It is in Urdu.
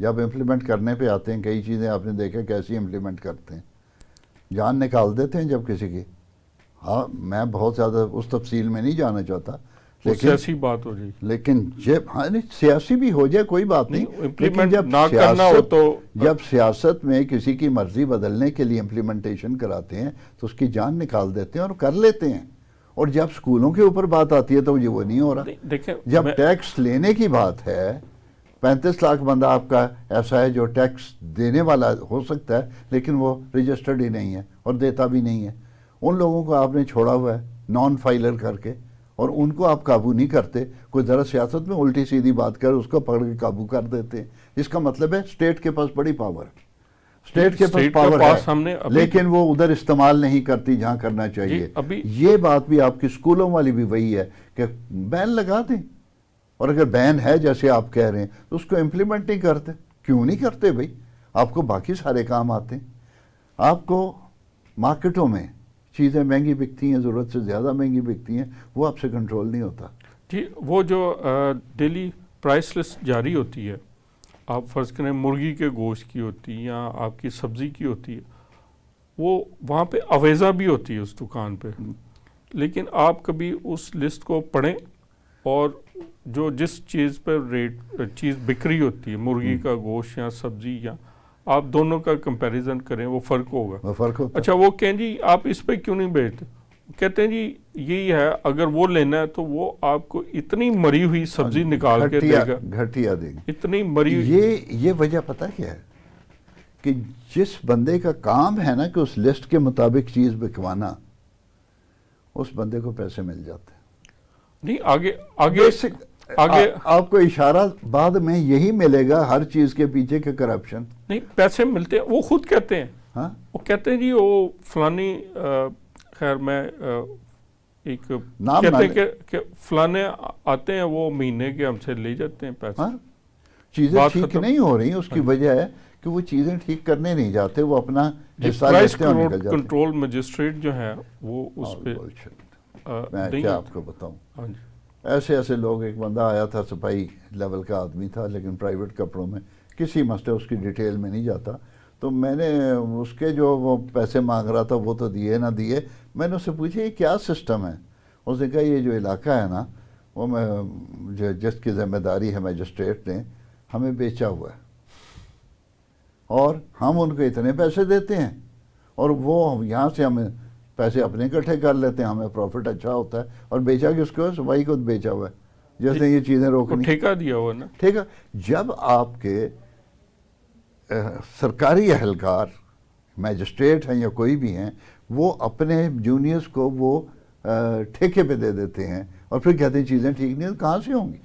جب امپلیمنٹ کرنے پہ آتے ہیں کئی چیزیں آپ نے دیکھا کیسی امپلیمنٹ کرتے ہیں، جان نکال دیتے ہیں جب کسی کی. ہاں میں بہت زیادہ اس تفصیل میں نہیں جانا چاہتا، لیکن سیاسی بات ہو جائے، لیکن جب ہاں نہیں سیاسی بھی ہو جائے کوئی بات نہیں، لیکن امپلیمنٹ جب نہ کرنا ہو تو جب سیاست میں کسی کی مرضی بدلنے کے لیے امپلیمنٹیشن کراتے ہیں تو اس کی جان نکال دیتے ہیں اور کر لیتے ہیں. اور جب سکولوں کے اوپر بات آتی ہے تو یہ وہ نہیں ہو رہا. دیکھیں جب ٹیکس لینے کی بات ہے، 35 لاکھ بندہ آپ کا ایسا ہے جو ٹیکس دینے والا ہو سکتا ہے لیکن وہ رجسٹرڈ ہی نہیں ہے اور دیتا بھی نہیں ہے. ان لوگوں کو آپ نے چھوڑا ہوا ہے نان فائلر کر کے، اور ان کو آپ قابو نہیں کرتے. کوئی ذرا سیاست میں الٹی سیدھی بات کر اس کو پکڑ کے قابو کر دیتے ہیں. اس کا مطلب ہے اسٹیٹ کے پاس بڑی پاور ہے، اسٹیٹ کے پاس پاور ہے، لیکن وہ ادھر استعمال نہیں کرتی جہاں کرنا چاہیے. یہ بات بھی آپ کی اسکولوں والی بھی وہی ہے کہ بین لگا دیں، اور اگر بین ہے جیسے آپ کہہ رہے ہیں تو اس کو امپلیمنٹ نہیں کرتے. کیوں نہیں کرتے بھائی؟ آپ کو باقی سارے کام آتے ہیں. آپ کو مارکیٹوں میں چیزیں مہنگی بکتی ہیں، ضرورت سے زیادہ مہنگی بکتی ہیں، وہ آپ سے کنٹرول نہیں ہوتا. جی وہ جو ڈیلی پرائس لسٹ جاری ہوتی ہے، آپ فرض کریں مرغی کے گوشت کی ہوتی ہے یا آپ کی سبزی کی ہوتی ہے، وہ وہاں پہ اویزہ بھی ہوتی ہے اس دکان پہ، لیکن آپ کبھی اس لسٹ کو پڑھیں اور جو جس چیز پر ریٹ چیز بک رہی ہوتی ہے، مرغی کا گوشت یا سبزی، یا آپ دونوں کا کمپیریزن کریں، وہ فرق ہوگا. وہ فرق ہوتا. اچھا وہ کہیں جی آپ اس پہ کیوں نہیں بیچتے؟ کہتے ہیں جی یہی ہے، اگر وہ لینا ہے تو وہ آپ کو اتنی مری ہوئی سبزی نکال کے دے گا، گھٹیا دے گا. اتنی مری یہ وجہ پتہ کیا ہے کہ جس بندے کا کام ہے نا کہ اس لسٹ کے مطابق چیز بکوانا، اس بندے کو پیسے مل جاتے ہیں. نہیں آگے آپ کو اشارہ بعد میں یہی ملے گا ہر چیز کے پیچھے کہ کرپشن. نہیں پیسے ملتے ہیں، وہ خود کہتے ہیں. ہاں وہ کہتے ہیں جی وہ فلانی، خیر میں ایک کہتے ہیں کہ فلانے آتے ہیں وہ مہینے کے ہم سے لے جاتے ہیں پیسے. ہاں چیزیں ٹھیک نہیں ہو رہی، اس کی وجہ ہے کہ وہ چیزیں ٹھیک کرنے نہیں جاتے، وہ اپنا حصہ لیتے ہیں اور نکل جاتے ہیں. کنٹرول مجسٹریٹ جو ہے وہ اس پہ میں کیا آپ کو بتاؤں. ہاں جی ایسے لوگ، ایک بندہ آیا تھا صفائی لیول کا آدمی تھا لیکن پرائیویٹ کپڑوں میں، کسی مسئلے اس کی ڈیٹیل میں نہیں جاتا. تو میں نے اس کے جو وہ پیسے مانگ رہا تھا وہ تو دیے نہ دیے، میں نے اس سے پوچھا یہ کیا سسٹم ہے؟ اس نے کہا یہ جو علاقہ ہے نا وہ میں جس کی ذمہ داری ہے میجسٹریٹ نے ہمیں بیچا ہوا ہے، اور ہم ان کو اتنے پیسے دیتے ہیں اور وہ یہاں سے ہمیں پیسے اپنے اکٹھے کر لیتے ہیں، ہمیں پروفٹ اچھا ہوتا ہے. اور بیچا کس کو؟ صفائی کو بیچا ہوا ہے، جیسے یہ چیزیں روکنی. ٹھیکہ دیا ہوا نا. ٹھیک ہے. جب آپ کے سرکاری اہلکار میجسٹریٹ ہیں یا کوئی بھی ہیں، وہ اپنے جونیئرز کو وہ ٹھیکے پہ دے دیتے ہیں اور پھر کہتے ہیں چیزیں ٹھیک نہیں، کہاں سے ہوں گی؟